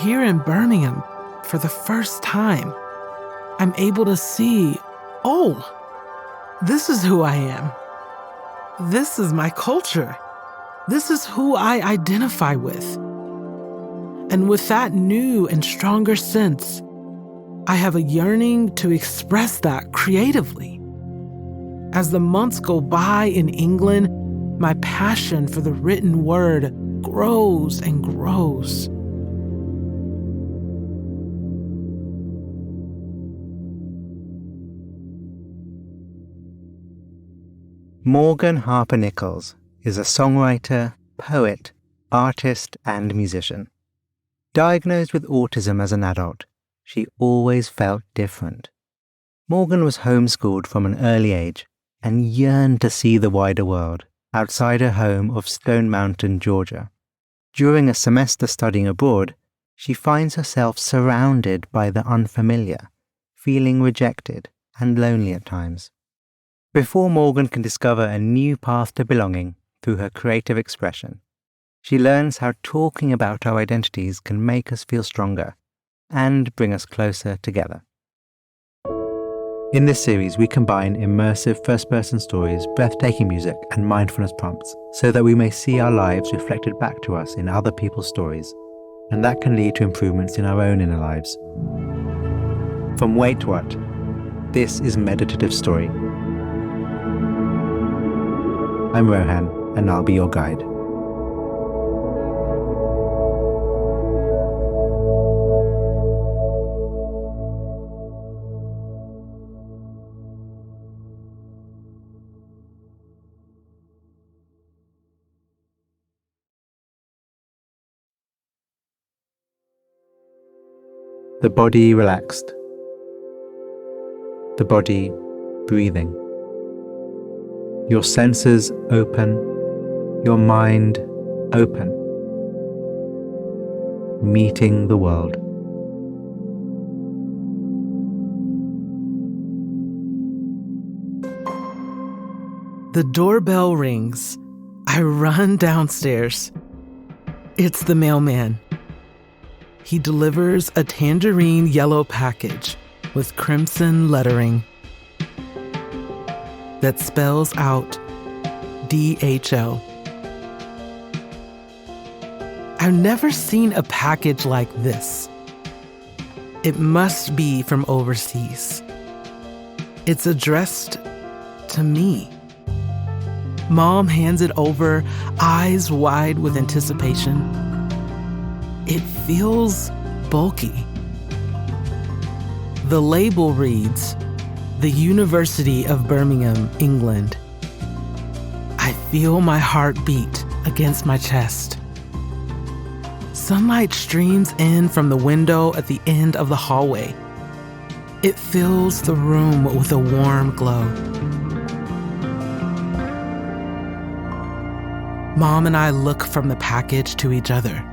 Here in Birmingham, for the first time, I'm able to see, oh, this is who I am. This is my culture. This is who I identify with. And with that new and stronger sense, I have a yearning to express that creatively. As the months go by in England, my passion for the written word grows and grows. Morgan Harper Nichols is a songwriter, poet, artist, and musician. Diagnosed with autism as an adult, she always felt different. Morgan was homeschooled from an early age and yearned to see the wider world outside her home of Stone Mountain, Georgia. During a semester studying abroad, she finds herself surrounded by the unfamiliar, feeling rejected and lonely at times. Before Morgan can discover a new path to belonging through her creative expression, she learns how talking about our identities can make us feel stronger and bring us closer together. In this series, we combine immersive first-person stories, breathtaking music, and mindfulness prompts so that we may see our lives reflected back to us in other people's stories, and that can lead to improvements in our own inner lives. From Wait What? This is Meditative Story. I'm Rohan, and I'll be your guide. The body relaxed. The body breathing. Your senses open, your mind open. Meeting the world. The doorbell rings. I run downstairs. It's the mailman. He delivers a tangerine yellow package with crimson lettering that spells out DHL. I've never seen a package like this. It must be from overseas. It's addressed to me. Mom hands it over, eyes wide with anticipation. It feels bulky. The label reads, The University of Birmingham, England. I feel my heart beat against my chest. Sunlight streams in from the window at the end of the hallway. It fills the room with a warm glow. Mom and I look from the package to each other.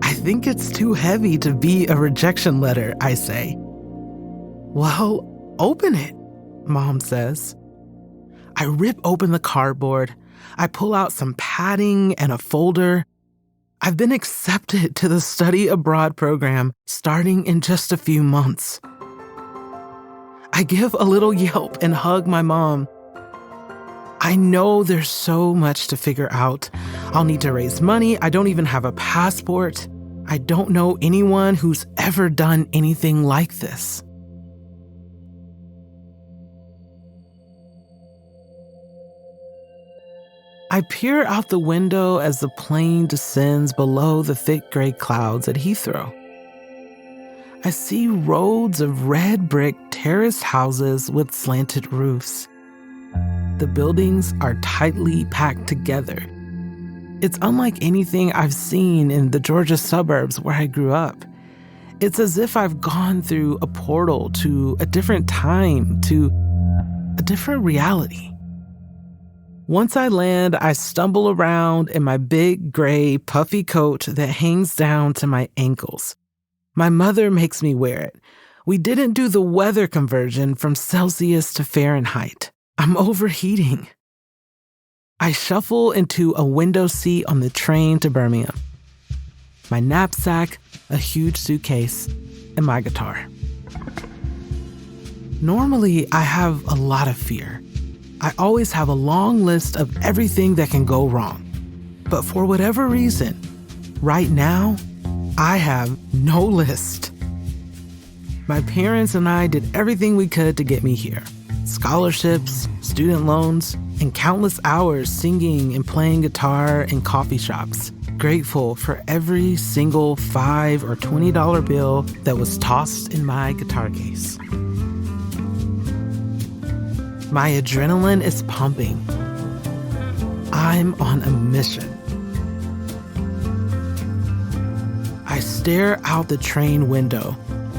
I think it's too heavy to be a rejection letter, I say. Well, open it, Mom says. I rip open the cardboard. I pull out some padding and a folder. I've been accepted to the study abroad program starting in just a few months. I give a little yelp and hug my mom. I know there's so much to figure out. I'll need to raise money. I don't even have a passport. I don't know anyone who's ever done anything like this. I peer out the window as the plane descends below the thick gray clouds at Heathrow. I see roads of red brick terraced houses with slanted roofs. The buildings are tightly packed together. It's unlike anything I've seen in the Georgia suburbs where I grew up. It's as if I've gone through a portal to a different time, to a different reality. Once I land, I stumble around in my big, gray, puffy coat that hangs down to my ankles. My mother makes me wear it. We didn't do the weather conversion from Celsius to Fahrenheit. I'm overheating. I shuffle into a window seat on the train to Birmingham. my knapsack, a huge suitcase, and my guitar. Normally, I have a lot of fear. I always have a long list of everything that can go wrong. But for whatever reason, right now, I have no list. My parents and I did everything we could to get me here. Scholarships, student loans, and countless hours singing and playing guitar in coffee shops. Grateful for every single $5 or $20 bill that was tossed in my guitar case. My adrenaline is pumping. I'm on a mission. I stare out the train window.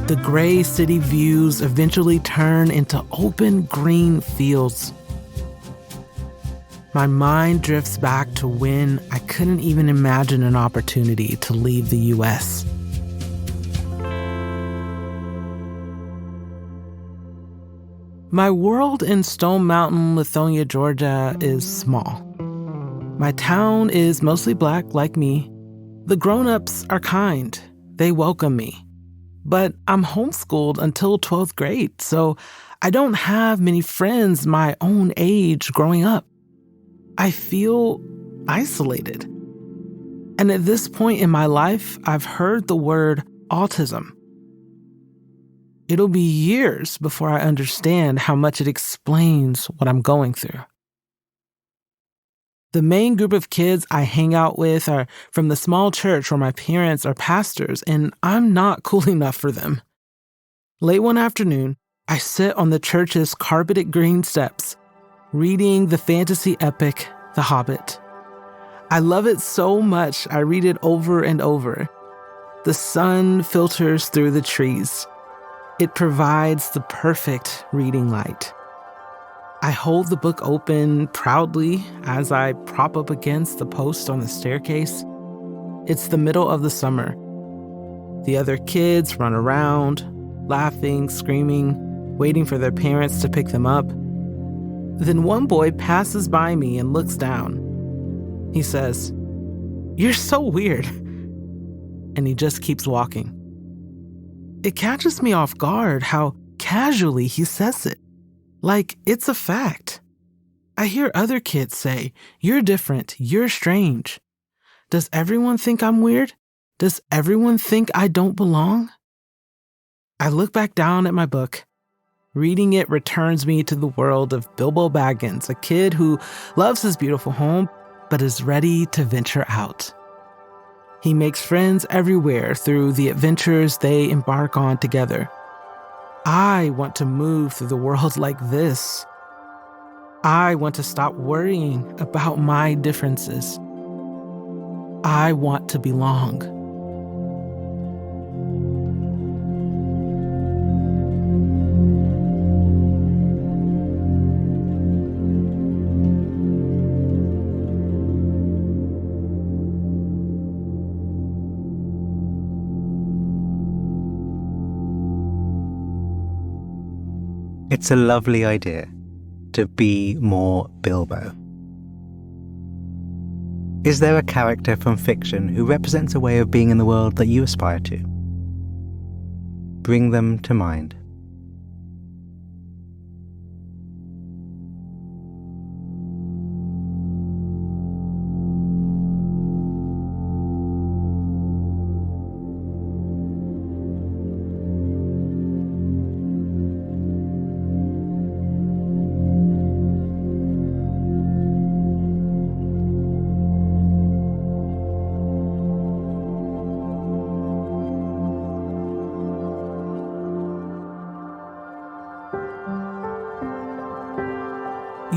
The gray city views eventually turn into open green fields. My mind drifts back to when I couldn't even imagine an opportunity to leave the U.S. My world in Stone Mountain, Lithonia, Georgia is small. My town is mostly Black, like me. The grown-ups are kind. They welcome me. But I'm homeschooled until 12th grade, so I don't have many friends my own age growing up. I feel isolated. And at this point in my life, I've heard the word autism. It'll be years before I understand how much it explains what I'm going through. The main group of kids I hang out with are from the small church where my parents are pastors, and I'm not cool enough for them. Late one afternoon, I sit on the church's carpeted green steps, reading the fantasy epic, The Hobbit. I love it so much, I read it over and over. The sun filters through the trees. It provides the perfect reading light. I hold the book open proudly as I prop up against the post on the staircase. It's the middle of the summer. The other kids run around, laughing, screaming, waiting for their parents to pick them up. Then one boy passes by me and looks down. He says, "You're so weird." And he just keeps walking. It catches me off guard how casually he says it, like it's a fact. I hear other kids say, "You're different, you're strange." Does everyone think I'm weird? Does everyone think I don't belong? I look back down at my book. Reading it returns me to the world of Bilbo Baggins, a kid who loves his beautiful home, but is ready to venture out. He makes friends everywhere through the adventures they embark on together. I want to move through the world like this. I want to stop worrying about my differences. I want to belong. It's a lovely idea to be more Bilbo. Is there a character from fiction who represents a way of being in the world that you aspire to? Bring them to mind.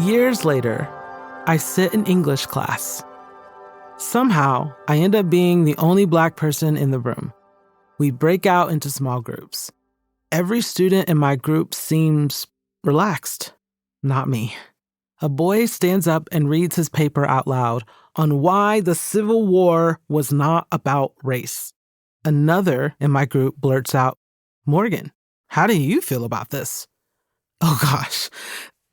Years later, I sit in English class. Somehow, I end up being the only Black person in the room. We break out into small groups. Every student in my group seems relaxed. Not me. A boy stands up and reads his paper out loud on why the Civil War was not about race. Another in my group blurts out, "Morgan, how do you feel about this?" Oh gosh.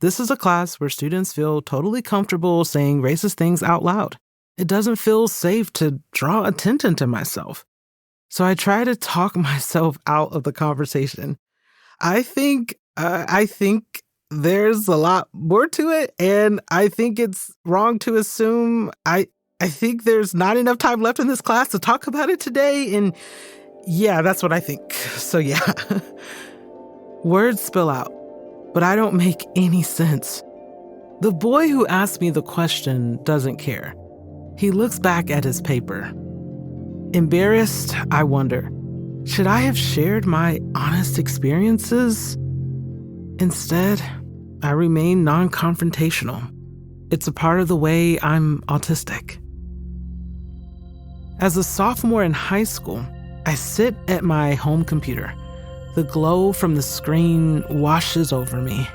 This is a class where students feel totally comfortable saying racist things out loud. It doesn't feel safe to draw attention to myself. So I try to talk myself out of the conversation. I think there's a lot more to it, and I think it's wrong to assume I think there's not enough time left in this class to talk about it today, and yeah, that's what I think. So yeah. Words spill out, but I don't make any sense. The boy who asked me the question doesn't care. He looks back at his paper. Embarrassed, I wonder, should I have shared my honest experiences? Instead, I remain non-confrontational. It's a part of the way I'm autistic. As a sophomore in high school, I sit at my home computer. The glow from the screen washes over me.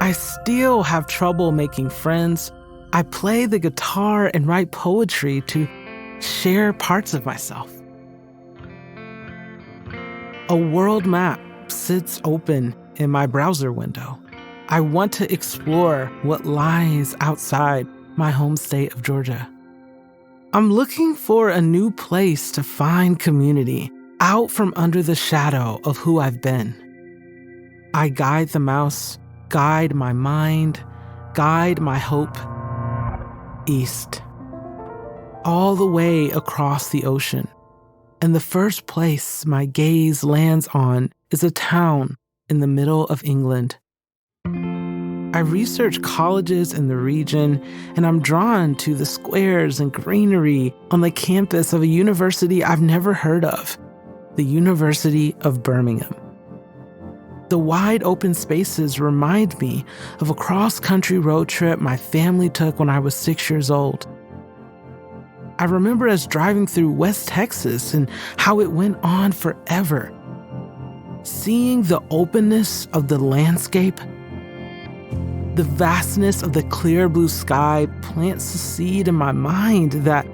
I still have trouble making friends. I play the guitar and write poetry to share parts of myself. A world map sits open in my browser window. I want to explore what lies outside my home state of Georgia. I'm looking for a new place to find community, out from under the shadow of who I've been. I guide the mouse, guide my mind, guide my hope east, all the way across the ocean. And the first place my gaze lands on is a town in the middle of England. I research colleges in the region, and I'm drawn to the squares and greenery on the campus of a university I've never heard of, the University of Birmingham. The wide open spaces remind me of a cross-country road trip my family took when I was 6 years old. I remember us driving through West Texas and how it went on forever. Seeing the openness of the landscape, the vastness of the clear blue sky plants the seed in my mind that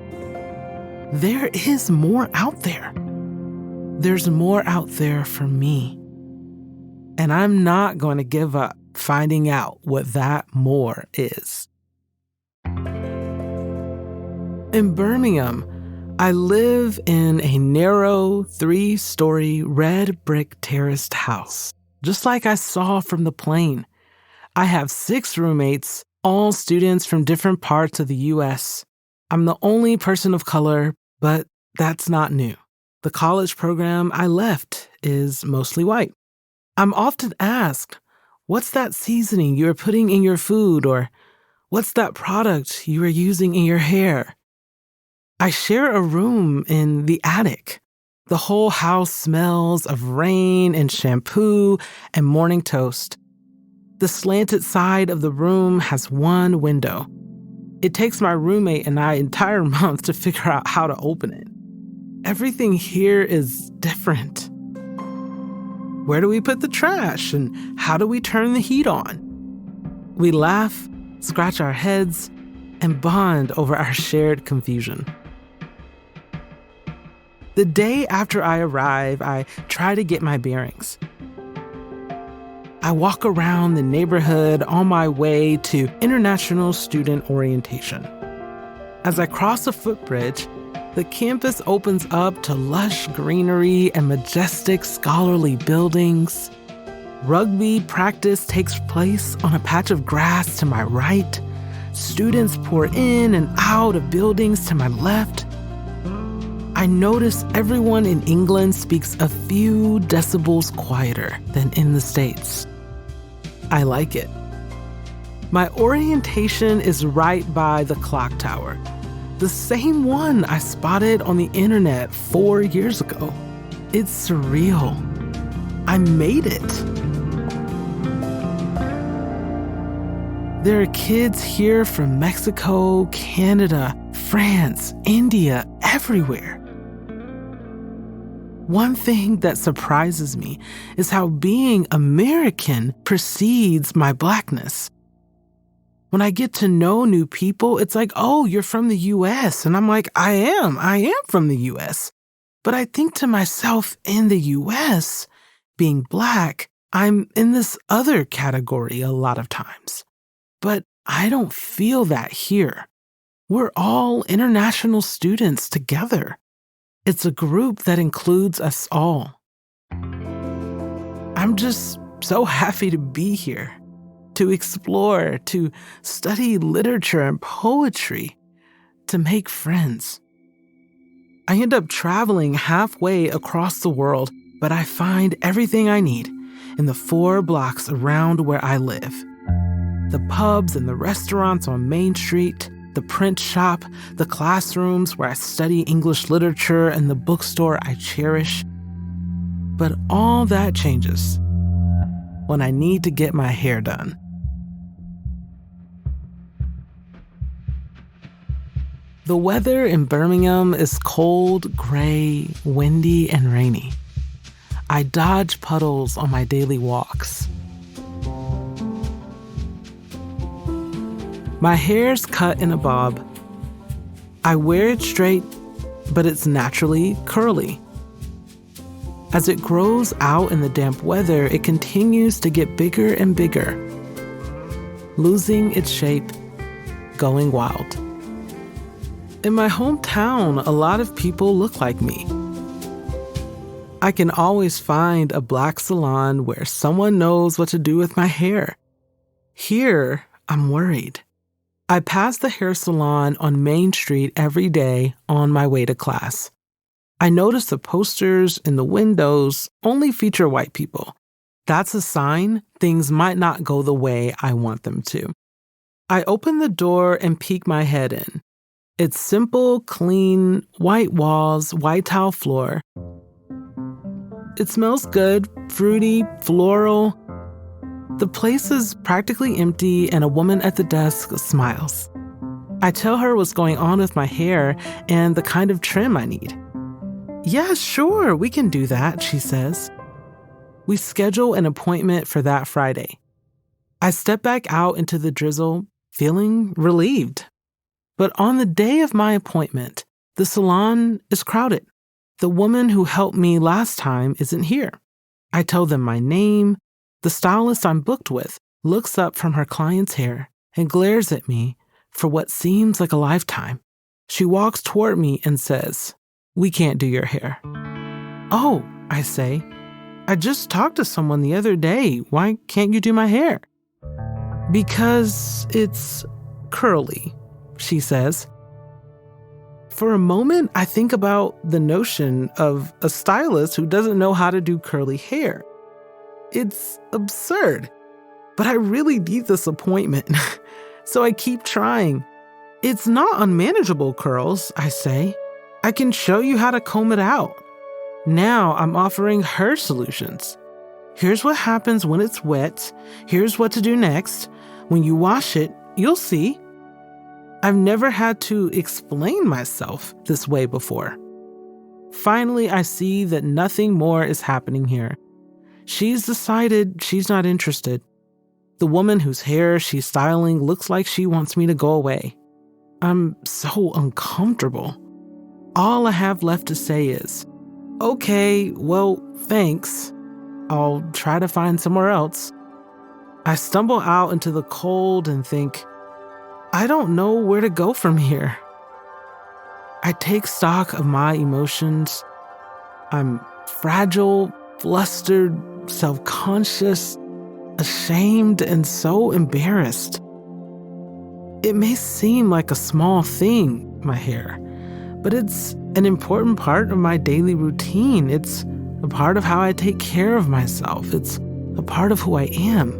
there is more out there. There's more out there for me. And I'm not going to give up finding out what that more is. In Birmingham, I live in a narrow 3-story red brick terraced house, just like I saw from the plane. I have 6 roommates, all students from different parts of the U.S. I'm the only person of color, but that's not new. The college program I left is mostly white. I'm often asked, what's that seasoning you're putting in your food, or what's that product you are using in your hair? I share a room in the attic. The whole house smells of rain and shampoo and morning toast. The slanted side of the room has one window. It takes my roommate and I an entire month to figure out how to open it. Everything here is different. Where do we put the trash, and how do we turn the heat on? We laugh, scratch our heads, and bond over our shared confusion. The day after I arrive, I try to get my bearings. I walk around the neighborhood on my way to International Student Orientation. As I cross a footbridge, the campus opens up to lush greenery and majestic scholarly buildings. Rugby practice takes place on a patch of grass to my right. Students pour in and out of buildings to my left. I notice everyone in England speaks a few decibels quieter than in the States. I like it. My orientation is right by the clock tower, the same one I spotted on the internet 4 years ago. It's surreal. I made it. There are kids here from Mexico, Canada, France, India, everywhere. One thing that surprises me is how being American precedes my blackness. When I get to know new people, it's like, oh, you're from the U.S. And I'm like, I am from the U.S. But I think to myself, in the U.S., being Black, I'm in this other category a lot of times. But I don't feel that here. We're all international students together. It's a group that includes us all. I'm just so happy to be here, to explore, to study literature and poetry, to make friends. I end up traveling halfway across the world, but I find everything I need in the 4 blocks around where I live. The pubs and the restaurants on Main Street, the print shop, the classrooms where I study English literature, and the bookstore I cherish. But all that changes when I need to get my hair done. The weather in Birmingham is cold, gray, windy, and rainy. I dodge puddles on my daily walks. My hair's cut in a bob. I wear it straight, but it's naturally curly. As it grows out in the damp weather, it continues to get bigger and bigger, losing its shape, going wild. In my hometown, a lot of people look like me. I can always find a black salon where someone knows what to do with my hair. Here, I'm worried. I pass the hair salon on Main Street every day on my way to class. I notice the posters in the windows only feature white people. That's a sign things might not go the way I want them to. I open the door and peek my head in. It's simple, clean, white walls, white tile floor. It smells good, fruity, floral. The place is practically empty, and a woman at the desk smiles. I tell her what's going on with my hair and the kind of trim I need. "Yeah, sure, we can do that," she says. We schedule an appointment for that Friday. I step back out into the drizzle, feeling relieved. But on the day of my appointment, the salon is crowded. The woman who helped me last time isn't here. I tell them my name. The stylist I'm booked with looks up from her client's hair and glares at me for what seems like a lifetime. She walks toward me and says, "We can't do your hair." "Oh," I say, "I just talked to someone the other day. Why can't you do my hair?" "Because it's curly," she says. For a moment, I think about the notion of a stylist who doesn't know how to do curly hair. It's absurd, but I really need this appointment, so I keep trying. "It's not unmanageable curls," I say. "I can show you how to comb it out." Now I'm offering her solutions. "Here's what happens when it's wet. Here's what to do next. When you wash it, you'll see." I've never had to explain myself this way before. Finally, I see that nothing more is happening here. She's decided she's not interested. The woman whose hair she's styling looks like she wants me to go away. I'm so uncomfortable. All I have left to say is, "Okay, well, thanks. I'll try to find somewhere else." I stumble out into the cold and think, I don't know where to go from here. I take stock of my emotions. I'm fragile, flustered, self-conscious, ashamed, and so embarrassed. It may seem like a small thing, my hair, but it's an important part of my daily routine. It's a part of how I take care of myself. It's a part of who I am.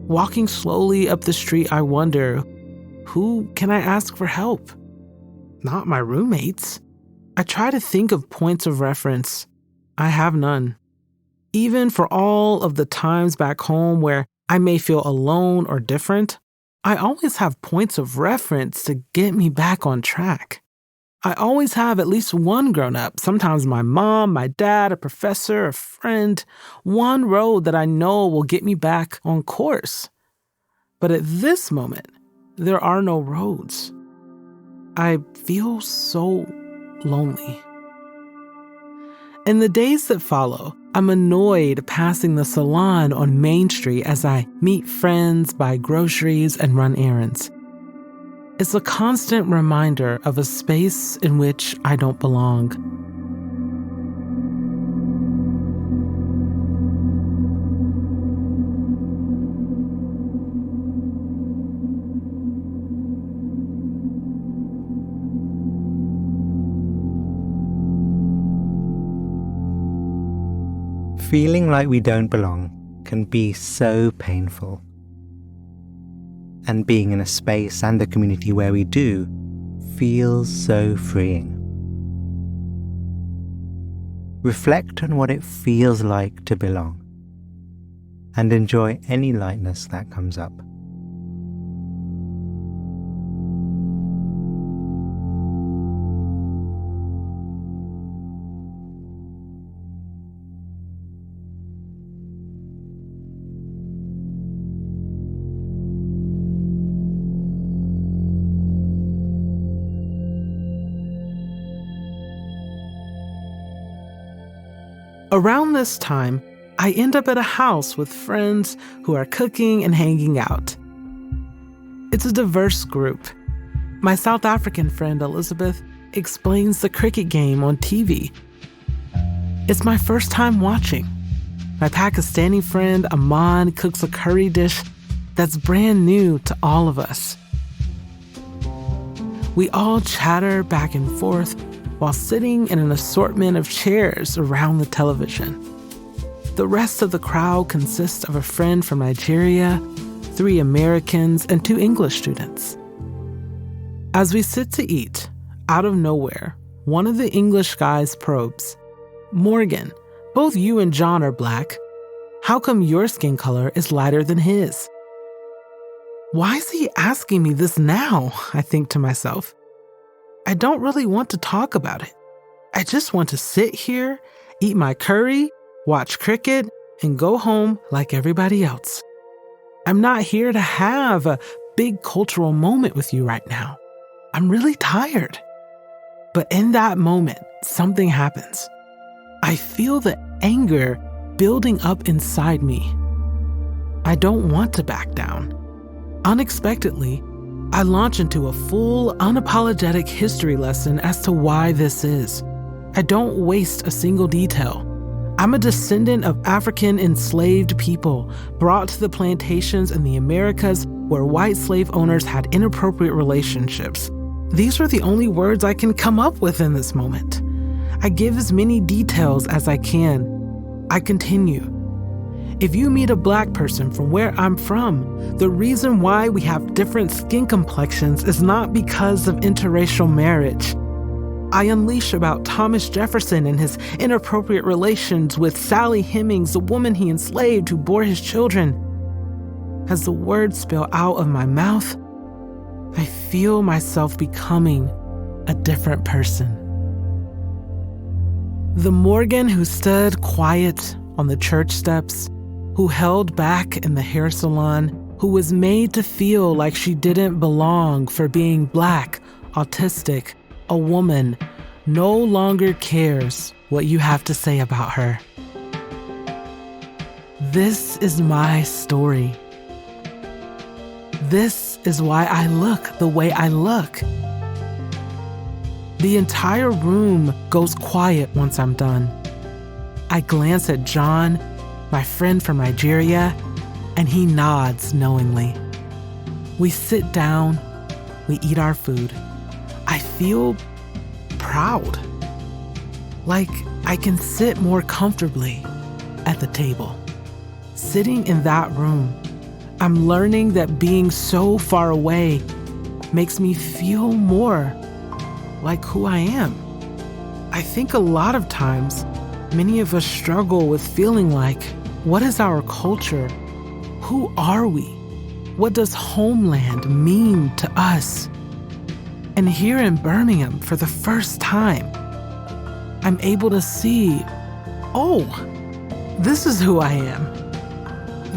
Walking slowly up the street, I wonder, who can I ask for help? Not my roommates. I try to think of points of reference. I have none. Even for all of the times back home where I may feel alone or different, I always have points of reference to get me back on track. I always have at least one grown-up, sometimes my mom, my dad, a professor, a friend, one road that I know will get me back on course. But at this moment, there are no roads. I feel so lonely. In the days that follow, I'm annoyed passing the salon on Main Street as I meet friends, buy groceries, and run errands. It's a constant reminder of a space in which I don't belong. Feeling like we don't belong can be so painful. And being in a space and a community where we do feels so freeing. Reflect on what it feels like to belong, and enjoy any lightness that comes up. Around this time, I end up at a house with friends who are cooking and hanging out. It's a diverse group. My South African friend Elizabeth explains the cricket game on TV. It's my first time watching. My Pakistani friend Aman cooks a curry dish that's brand new to all of us. We all chatter back and forth while sitting in an assortment of chairs around the television. The rest of the crowd consists of a friend from Nigeria, 3 Americans, and 2 English students. As we sit to eat, out of nowhere, one of the English guys probes, "Morgan, both you and John are black. How come your skin color is lighter than his?" Why is he asking me this now? I think to myself. I don't really want to talk about it. I just want to sit here, eat my curry, watch cricket, and go home like everybody else. I'm not here to have a big cultural moment with you right now. I'm really tired. But in that moment, something happens. I feel the anger building up inside me. I don't want to back down. Unexpectedly, I launch into a full, unapologetic history lesson as to why this is. I don't waste a single detail. I'm a descendant of African enslaved people brought to the plantations in the Americas where white slave owners had inappropriate relationships. These are the only words I can come up with in this moment. I give as many details as I can. I continue. If you meet a black person from where I'm from, the reason why we have different skin complexions is not because of interracial marriage. I unleash about Thomas Jefferson and his inappropriate relations with Sally Hemings, the woman he enslaved who bore his children. As the words spill out of my mouth, I feel myself becoming a different person. The Morgan who stood quiet on the church steps, who held back in the hair salon, who was made to feel like she didn't belong for being black, autistic, a woman, no longer cares what you have to say about her. This is my story. This is why I look the way I look. The entire room goes quiet once I'm done. I glance at John, my friend from Nigeria, and he nods knowingly. We sit down, we eat our food. I feel proud, like I can sit more comfortably at the table. Sitting in that room, I'm learning that being so far away makes me feel more like who I am. I think a lot of times, many of us struggle with feeling like, what is our culture? Who are we? What does homeland mean to us? And here in Birmingham, for the first time, I'm able to see, oh, this is who I am.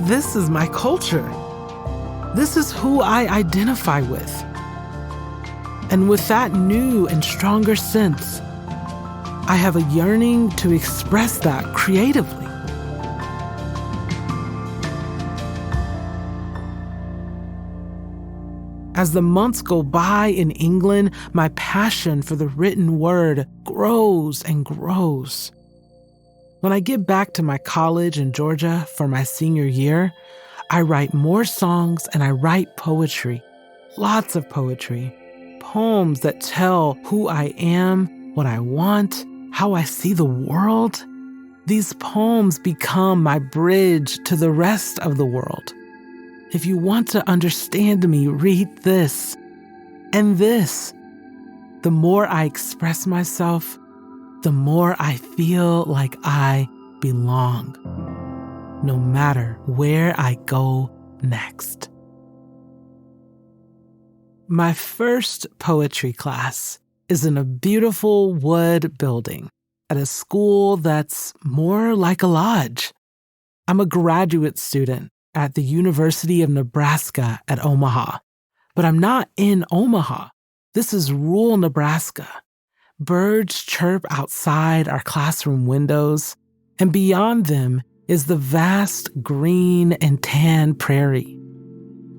This is my culture. This is who I identify with. And with that new and stronger sense, I have a yearning to express that creatively. As the months go by in England, my passion for the written word grows and grows. When I get back to my college in Georgia for my senior year, I write more songs and I write poetry. Lots of poetry. Poems that tell who I am, what I want, how I see the world. These poems become my bridge to the rest of the world. If you want to understand me, read this and this. The more I express myself, the more I feel like I belong, no matter where I go next. My first poetry class is in a beautiful wood building at a school that's more like a lodge. I'm a graduate student at the University of Nebraska at Omaha, but I'm not in Omaha. This is rural Nebraska. Birds chirp outside our classroom windows, and beyond them is the vast green and tan prairie.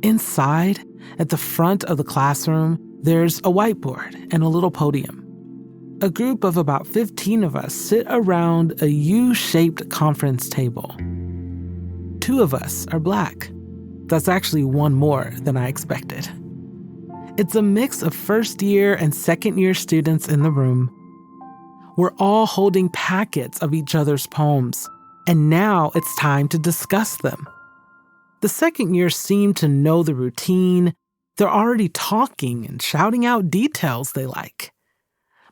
Inside, at the front of the classroom, there's a whiteboard and a little podium. A group of about 15 of us sit around a U-shaped conference table. 2 of us are Black. That's actually one more than I expected. It's a mix of first-year and second-year students in the room. We're all holding packets of each other's poems, and now it's time to discuss them. The second years seem to know the routine. They're already talking and shouting out details they like.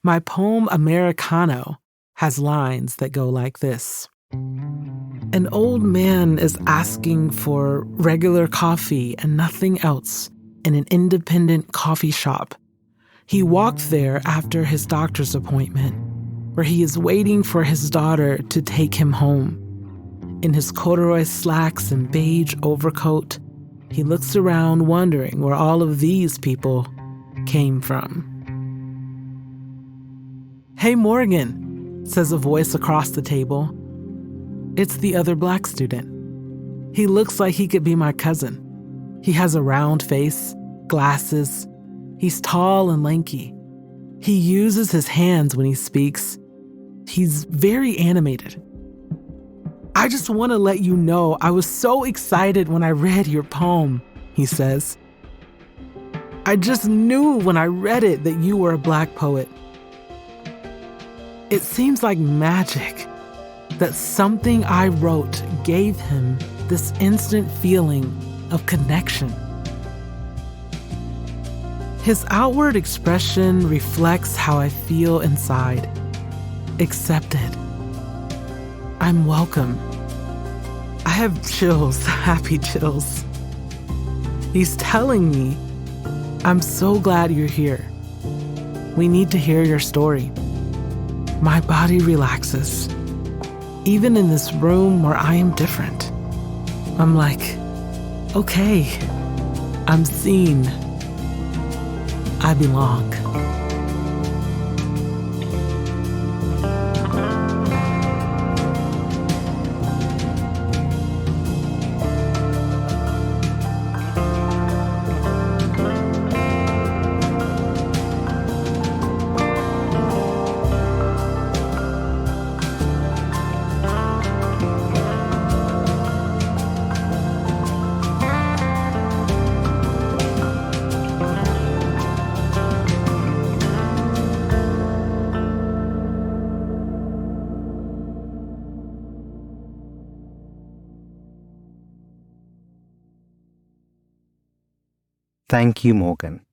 My poem, Americano, has lines that go like this. An old man is asking for regular coffee and nothing else in an independent coffee shop. He walked there after his doctor's appointment, where he is waiting for his daughter to take him home. In his corduroy slacks and beige overcoat, he looks around wondering where all of these people came from. "Hey, Morgan," says a voice across the table. It's the other Black student. He looks like he could be my cousin. He has a round face, glasses. He's tall and lanky. He uses his hands when he speaks. He's very animated. "I just want to let you know I was so excited when I read your poem," he says. "I just knew when I read it that you were a Black poet." It seems like magic that something I wrote gave him this instant feeling of connection. His outward expression reflects how I feel inside. Accepted. I'm welcome. I have chills, happy chills. He's telling me, "I'm so glad you're here. We need to hear your story." My body relaxes. Even in this room where I am different, I'm like, okay, I'm seen. I belong. Thank you, Morgan.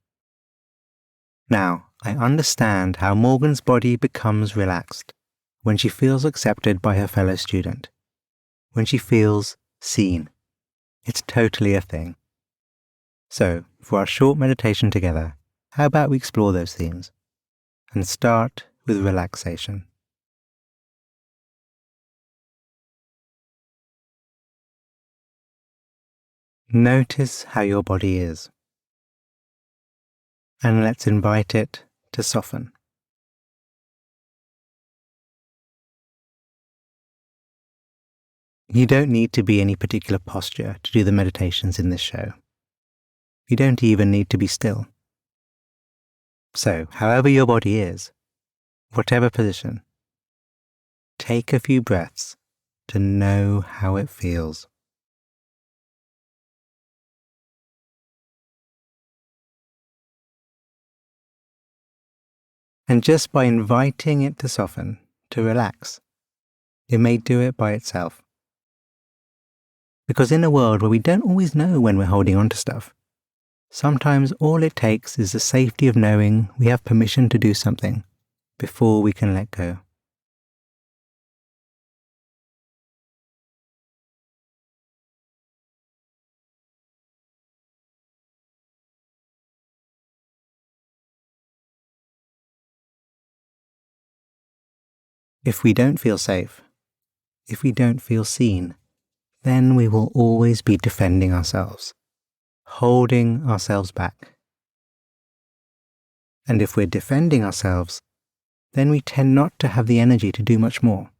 Now, I understand how Morgan's body becomes relaxed when she feels accepted by her fellow student, when she feels seen. It's totally a thing. So, for our short meditation together, how about we explore those themes and start with relaxation. Notice how your body is, and let's invite it to soften. You don't need to be any particular posture to do the meditations in this show. You don't even need to be still. So, however your body is, whatever position, take a few breaths to know how it feels. And just by inviting it to soften, to relax, it may do it by itself. Because in a world where we don't always know when we're holding on to stuff, sometimes all it takes is the safety of knowing we have permission to do something before we can let go. If we don't feel safe, if we don't feel seen, then we will always be defending ourselves, holding ourselves back. And if we're defending ourselves, then we tend not to have the energy to do much more,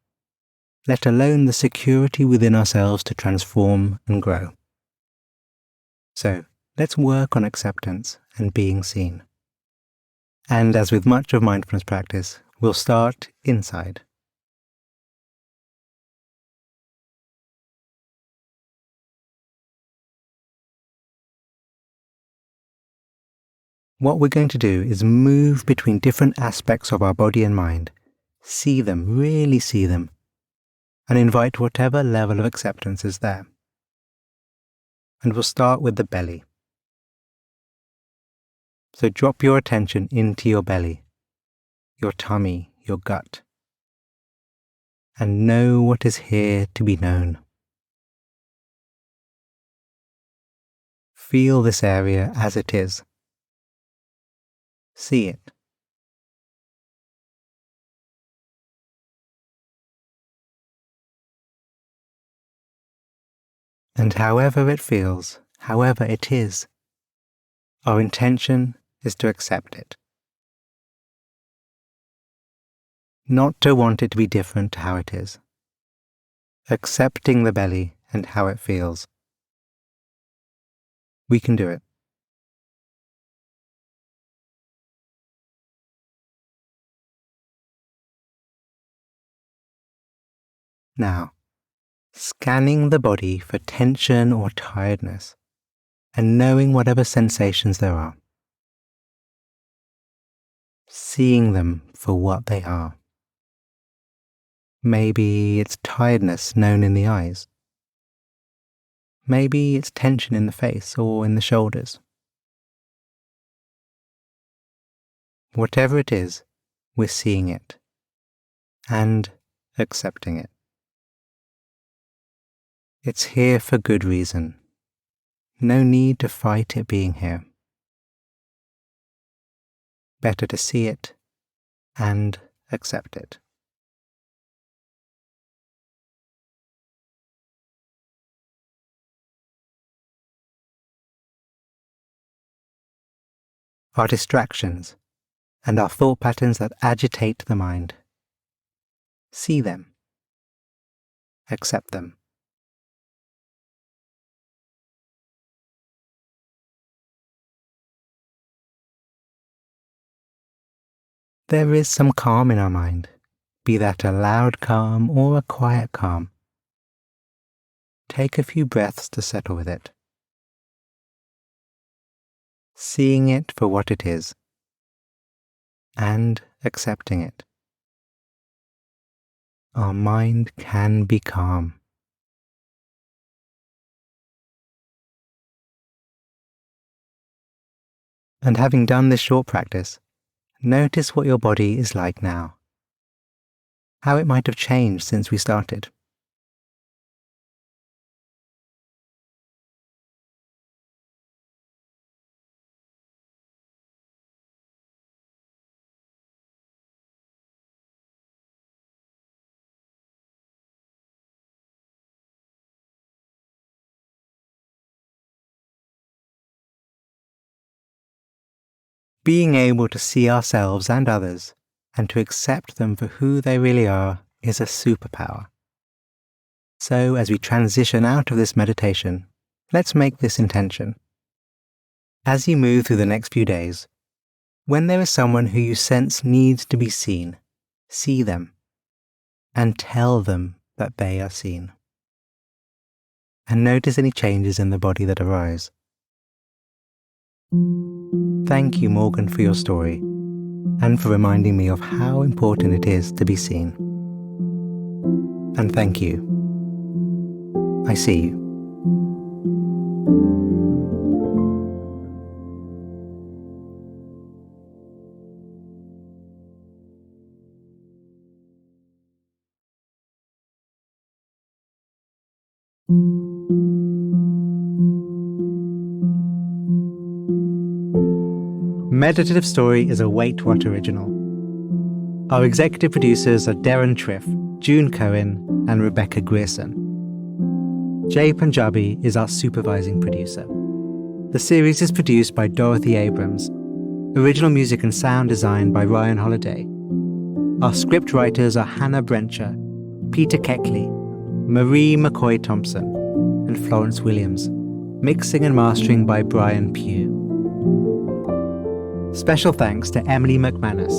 let alone the security within ourselves to transform and grow. So let's work on acceptance and being seen. And as with much of mindfulness practice, we'll start inside. What we're going to do is move between different aspects of our body and mind, see them, really see them, and invite whatever level of acceptance is there. And we'll start with the belly. So drop your attention into your belly, your tummy, your gut, and know what is here to be known. Feel this area as it is. See it. And however it feels, however it is, our intention is to accept it. Not to want it to be different to how it is. Accepting the belly and how it feels. We can do it. Now, scanning the body for tension or tiredness, and knowing whatever sensations there are. Seeing them for what they are. Maybe it's tiredness known in the eyes. Maybe it's tension in the face or in the shoulders. Whatever it is, we're seeing it and accepting it. It's here for good reason. No need to fight it being here. Better to see it and accept it. Our distractions and our thought patterns that agitate the mind. See them. Accept them. There is some calm in our mind, be that a loud calm or a quiet calm. Take a few breaths to settle with it. Seeing it for what it is, and accepting it. Our mind can be calm. And having done this short practice, notice what your body is like now. How it might have changed since we started. Being able to see ourselves and others, and to accept them for who they really are, is a superpower. So as we transition out of this meditation, let's make this intention. As you move through the next few days, when there is someone who you sense needs to be seen, see them and tell them that they are seen. And notice any changes in the body that arise. Thank you, Morgan, for your story and for reminding me of how important it is to be seen. And thank you. I see you. Meditative Story is a Wait What original. Our executive producers are Darren Triff, June Cohen, and Rebecca Grierson. Jay Punjabi is our supervising producer. The series is produced by Dorothy Abrams. Original music and sound design by Ryan Holiday. Our script writers are Hannah Brencher, Peter Keckley, Marie McCoy Thompson, and Florence Williams. Mixing and mastering by Brian Pugh. Special thanks to Emily McManus,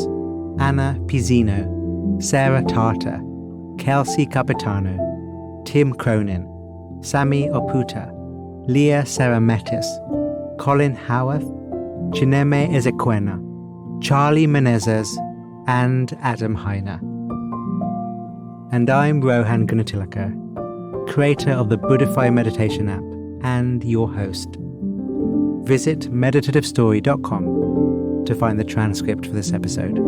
Anna Pizzino, Sarah Tartar, Kelsey Capitano, Tim Cronin, Sami Oputa, Leah Sarametis, Colin Howarth, Chineme Ezequena, Charlie Menezes, and Adam Heiner. And I'm Rohan Gunatillake, creator of the Buddhify meditation app and your host. Visit meditativestory.com to find the transcript for this episode.